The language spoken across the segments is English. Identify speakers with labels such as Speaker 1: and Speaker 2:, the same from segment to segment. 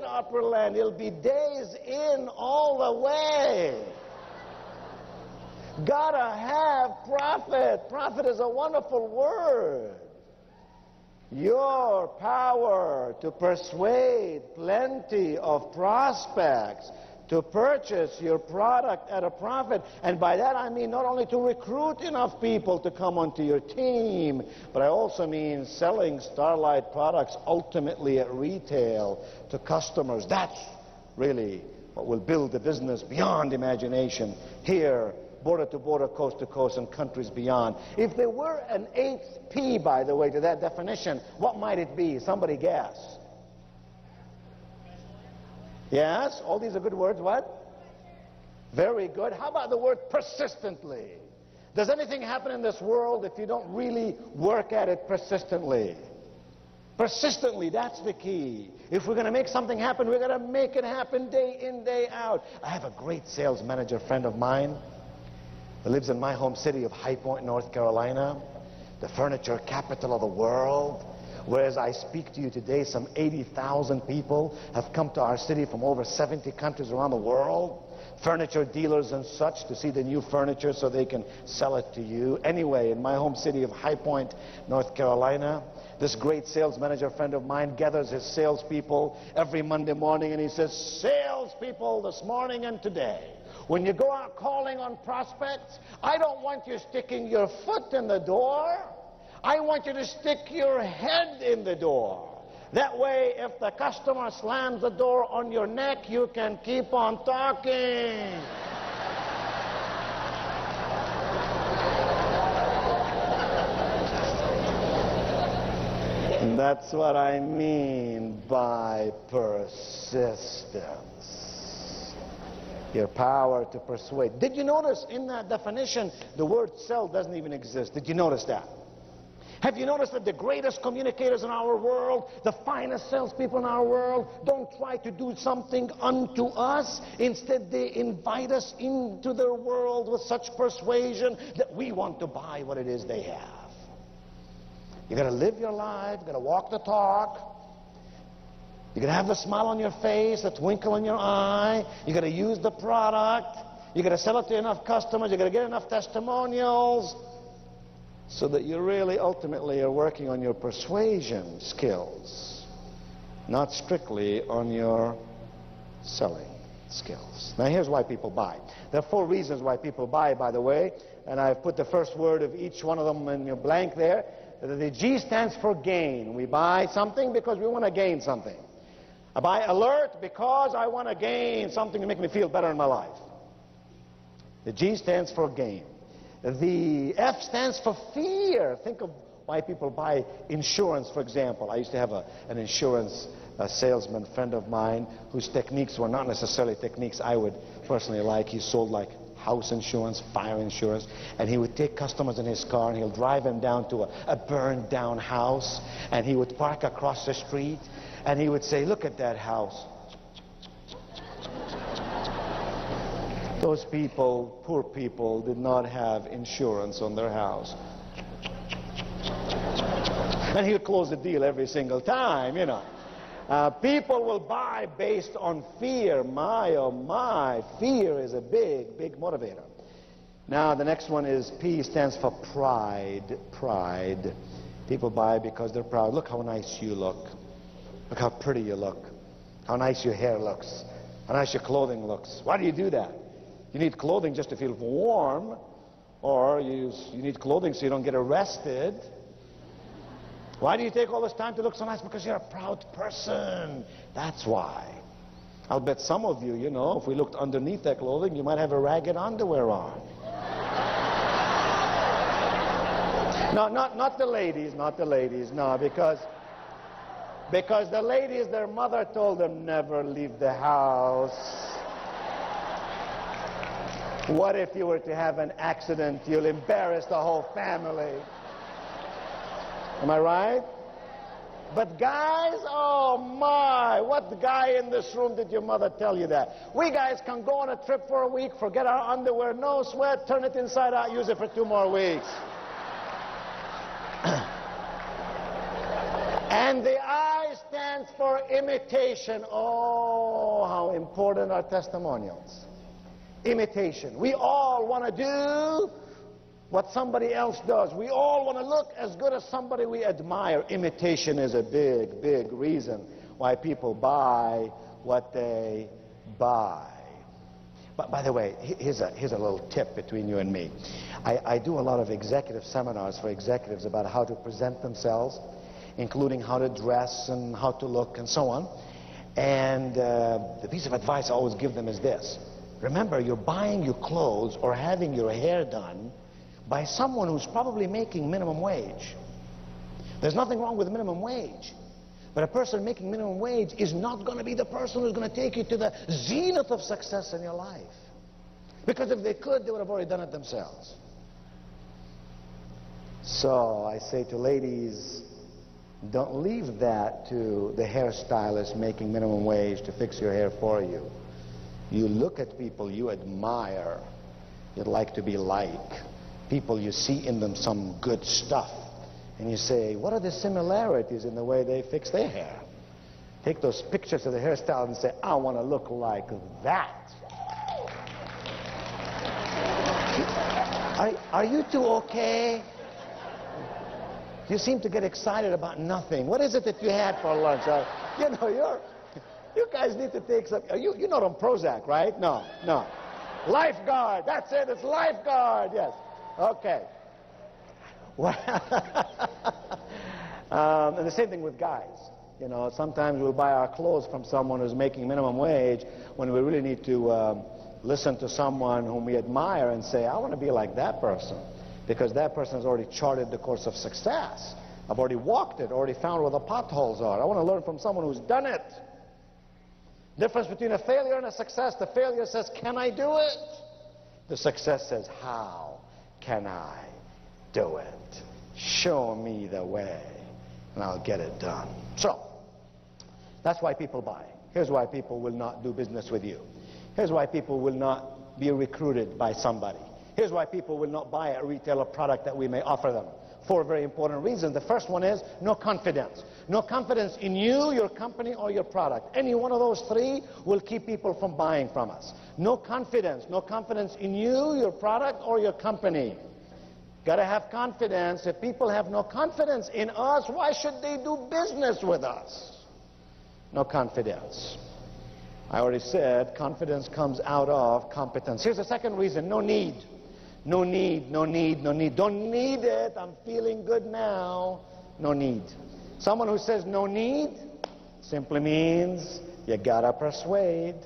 Speaker 1: at upper land. It'll be days in all the way. Gotta have profit. Profit is a wonderful word. Your power to persuade plenty of prospects to purchase your product at a profit. And by that I mean not only to recruit enough people to come onto your team, but I also mean selling Starlight products ultimately at retail to customers. That's really what will build the business beyond imagination here, border to border, coast to coast, and countries beyond. If there were an eighth P, by the way, to that definition, what might it be? Somebody guess. Yes, all these are good words. What? Very good. How about the word persistently? Does anything happen in this world if you don't really work at it persistently? Persistently, that's the key. If we're going to make something happen, we're going to make it happen day in, day out. I have a great sales manager friend of mine who lives in my home city of High Point, North Carolina, the furniture capital of the world. Whereas I speak to you today, some 80,000 people have come to our city from over 70 countries around the world. Furniture dealers and such to see the new furniture so they can sell it to you. Anyway, in my home city of High Point, North Carolina, this great sales manager friend of mine gathers his salespeople every Monday morning and he says, salespeople, this morning and today, when you go out calling on prospects, I don't want you sticking your foot in the door. I want you to stick your head in the door. That way, if the customer slams the door on your neck, you can keep on talking. And that's what I mean by persistence. Your power to persuade. Did you notice in that definition, the word sell doesn't even exist? Did you notice that? Have you noticed that the greatest communicators in our world, the finest salespeople in our world, don't try to do something unto us? Instead, they invite us into their world with such persuasion that we want to buy what it is they have. You got to live your life, you got to walk the talk. You got to have the smile on your face, the twinkle in your eye. You got to use the product. You got to sell it to enough customers. You got to get enough testimonials, so that you really ultimately are working on your persuasion skills, not strictly on your selling skills. Now here's why people buy. There are 4 reasons why people buy, by the way, and I've put the first word of each one of them in your blank there. The G stands for gain. We buy something because we want to gain something. I buy alert because I want to gain something to make me feel better in my life. The G stands for gain. The F stands for fear. Think of why people buy insurance, for example. I used to have an insurance salesman friend of mine whose techniques were not necessarily techniques I would personally like. He sold like house insurance, fire insurance, and he would take customers in his car and he'll drive them down to a burned down house, and he would park across the street and he would say, look at that house. Those people, poor people, did not have insurance on their house. And he would close the deal every single time, you know. People will buy based on fear. My, oh my, fear is a big, big motivator. Now, the next one is P stands for pride. Pride. People buy because they're proud. Look how nice you look. Look how pretty you look. How nice your hair looks. How nice your clothing looks. Why do you do that? You need clothing just to feel warm, or you need clothing so you don't get arrested. Why do you take all this time to look so nice? Because you're a proud person. That's why. I'll bet some of you, you know, if we looked underneath that clothing, you might have a ragged underwear on. No, not the ladies, not the ladies, no, because the ladies, their mother told them never leave the house. What if you were to have an accident? You'll embarrass the whole family. Am I right? But guys, oh my, what guy in this room did your mother tell you that? We guys can go on a trip for a week, forget our underwear, no sweat, turn it inside out, use it for 2 more weeks. And the eyes stands for imitation. Oh, how important are testimonials. Imitation. We all want to do what somebody else does. We all want to look as good as somebody we admire. Imitation is a big, big reason why people buy what they buy. But by the way, here's a little tip between you and me. I do a lot of executive seminars for executives about how to present themselves, including how to dress and how to look and so on. And the piece of advice I always give them is this. Remember, you're buying your clothes or having your hair done by someone who's probably making minimum wage. There's nothing wrong with minimum wage. But a person making minimum wage is not going to be the person who's going to take you to the zenith of success in your life. Because if they could, they would have already done it themselves. So I say to ladies, don't leave that to the hairstylist making minimum wage to fix your hair for you. You look at people you admire, you'd like to be like, people you see in them some good stuff, and you say, what are the similarities in the way they fix their hair? Take those pictures of the hairstyle and say, I want to look like that. Are you two okay? You seem to get excited about nothing. What is it that you had for lunch? You know, you guys need to take some. You're not on Prozac, right? No. Lifeguard. That's it. It's lifeguard. Yes. Okay. Well, and the same thing with guys. You know, sometimes we'll buy our clothes from someone who's making minimum wage when we really need to listen to someone whom we admire and say, I want to be like that person, because that person has already charted the course of success. I've already walked it, already found where the potholes are. I want to learn from someone who's done it. Difference between a failure and a success. The failure says, can I do it? The success says, how can I do it? Show me the way, and I'll get it done. So, that's why people buy. Here's why people will not do business with you. Here's why people will not be recruited by somebody. Here's why people will not buy a retailer product that we may offer them. 4 very important reasons. The first one is no confidence. No confidence in you, your company, or your product. Any one of those 3 will keep people from buying from us. No confidence. No confidence in you, your product, or your company. Got to have confidence. If people have no confidence in us, why should they do business with us? No confidence. I already said confidence comes out of competence. Here's the second reason. No need. No need, no need, no need. Don't need it. I'm feeling good now. No need. Someone who says no need simply means you gotta persuade.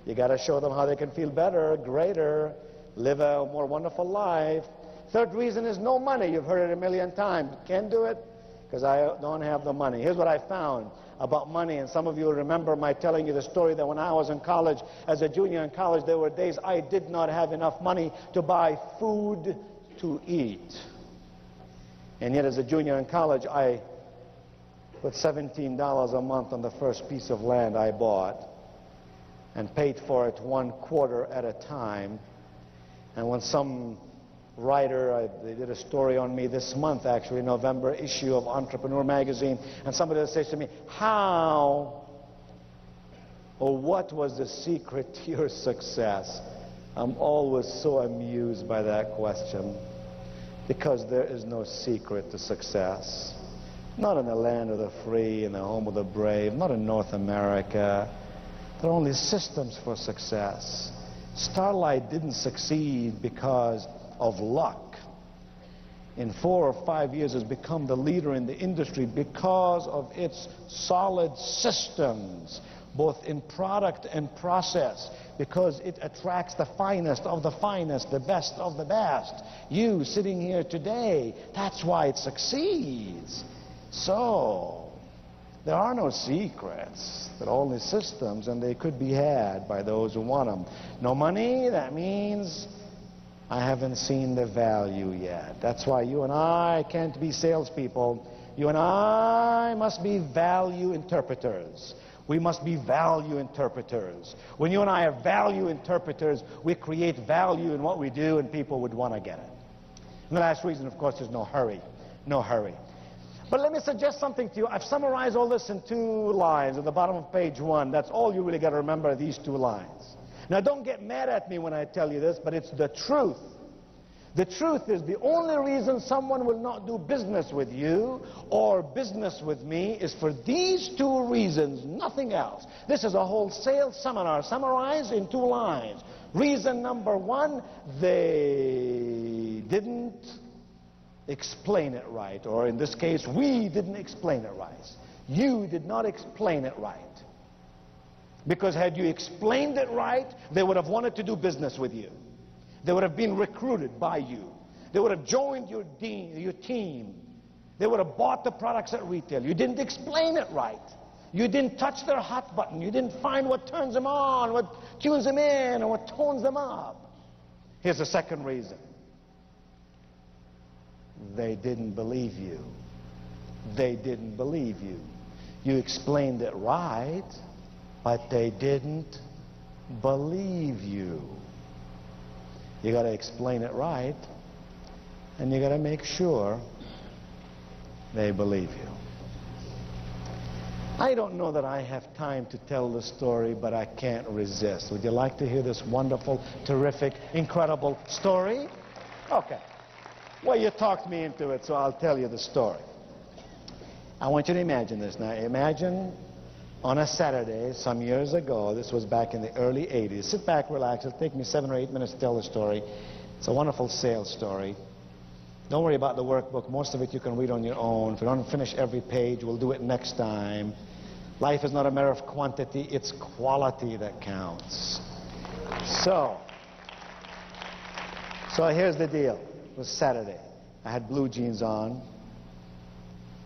Speaker 1: You gotta show them how they can feel better, greater, live a more wonderful life. Third reason is no money. You've heard it a million times. Can't do it because I don't have the money. Here's what I found about money, and some of you remember my telling you the story that when I was in college, as a junior in college, there were days I did not have enough money to buy food to eat. And yet as a junior in college, I put $17 a month on the first piece of land I bought and paid for it 1/4 at a time. And when some writer, they did a story on me this month, actually, November issue of Entrepreneur magazine, and somebody says to me, how or what was the secret to your success? I'm always so amused by that question, because there is no secret to success. Not in the land of the free, in the home of the brave, not in North America. There are only systems for success. Starlight didn't succeed because of luck. In 4 or 5 years has become the leader in the industry because of its solid systems, both in product and process, because it attracts the finest of the finest, the best of the best. You sitting here today, that's why it succeeds. So there are no secrets. There are only systems, and they could be had by those who want them. No money, that means I haven't seen the value yet. That's why you and I can't be salespeople. You and I must be value interpreters. We must be value interpreters. When you and I are value interpreters, we create value in what we do, and people would want to get it. And the last reason, of course, is no hurry. No hurry. But let me suggest something to you. I've summarized all this in 2 lines at the bottom of page 1. That's all you really got to remember, these 2 lines. Now don't get mad at me when I tell you this, but it's the truth. The truth is the only reason someone will not do business with you or business with me is for these 2 reasons, nothing else. This is a whole sales seminar summarized in 2 lines. Reason number 1, they didn't explain it right, or in this case, we didn't explain it right. You did not explain it right. Because had you explained it right, they would have wanted to do business with you. They would have been recruited by you. They would have joined your team. They would have bought the products at retail. You didn't explain it right. You didn't touch their hot button. You didn't find what turns them on, what tunes them in, or what tones them up. Here's the second reason. They didn't believe you. They didn't believe you. You explained it right, but they didn't believe you. You got to explain it right, and you got to make sure they believe you. I don't know that I have time to tell the story, but I can't resist. Would you like to hear this wonderful, terrific, incredible story? Okay. Well, you talked me into it, so I'll tell you the story. I want you to imagine this. Now, imagine on a Saturday some years ago, this was back in the early 80s. Sit back, relax. It'll take me 7 or 8 minutes to tell the story. It's a wonderful sales story. Don't worry about the workbook. Most of it you can read on your own. If we don't finish every page, we'll do it next time. Life is not a matter of quantity, it's quality that counts. So here's the deal. It was Saturday. I had blue jeans on,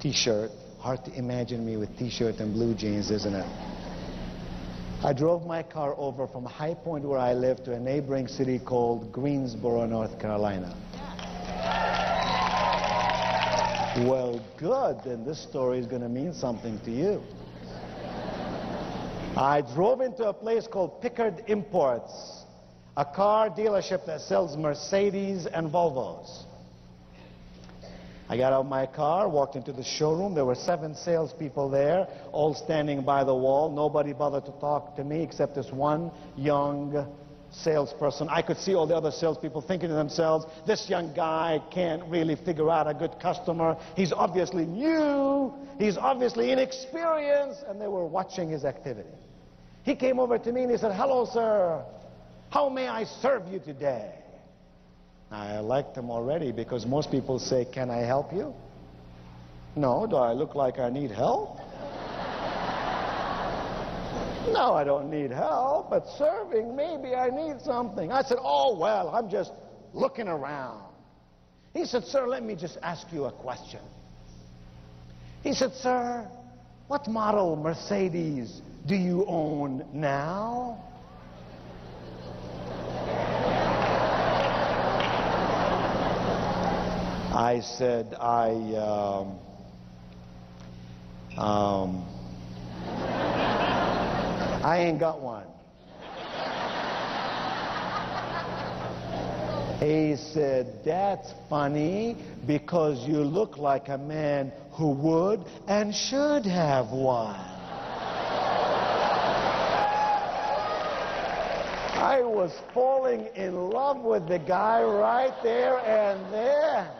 Speaker 1: t-shirt. Hard to imagine me with t-shirt and blue jeans, isn't it? I drove my car over from High Point, where I live, to a neighboring city called Greensboro, North Carolina. Well, good. Then this story is going to mean something to you. I drove into a place called Pickard Imports, a car dealership that sells Mercedes and Volvos. I got out of my car, walked into the showroom. There were 7 salespeople there, all standing by the wall. Nobody bothered to talk to me except this one young salesperson. I could see all the other salespeople thinking to themselves, this young guy can't really figure out a good customer. He's obviously new. He's obviously inexperienced. And they were watching his activity. He came over to me and he said, hello, sir. How may I serve you today? I liked him already because most people say, can I help you? No, do I look like I need help? No, I don't need help, but serving, maybe I need something. I said, oh, well, I'm just looking around. He said, sir, let me just ask you a question. He said, sir, what model Mercedes do you own now? I said, I ain't got one. He said, that's funny because you look like a man who would and should have one. I was falling in love with the guy right there and there.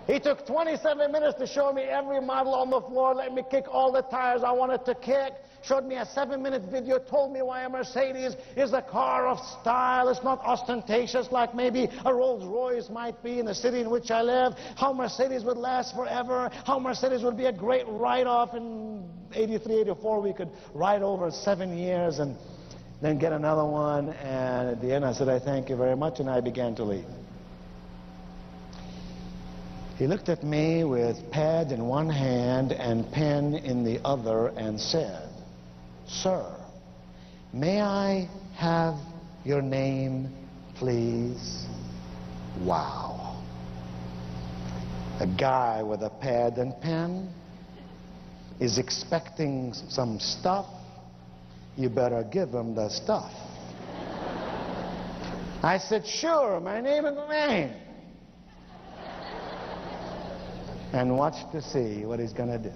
Speaker 1: He took 27 minutes to show me every model on the floor, let me kick all the tires I wanted to kick, showed me a 7-minute video, told me why a Mercedes is a car of style. It's not ostentatious like maybe a Rolls Royce might be in the city in which I live, how Mercedes would last forever, how Mercedes would be a great write-off. In 83, 84, we could ride over 7 years and then get another one. And at the end I said, I thank you very much, and I began to leave. He looked at me with pad in one hand and pen in the other and said, sir, may I have your name, please? Wow. A guy with a pad and pen is expecting some stuff. You better give him the stuff. I said, sure, my name is Wayne. and watch to see what he's going to do.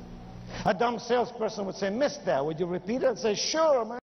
Speaker 1: A dumb salesperson would say, "Mister, would you repeat it?" I'd say, "Sure, man."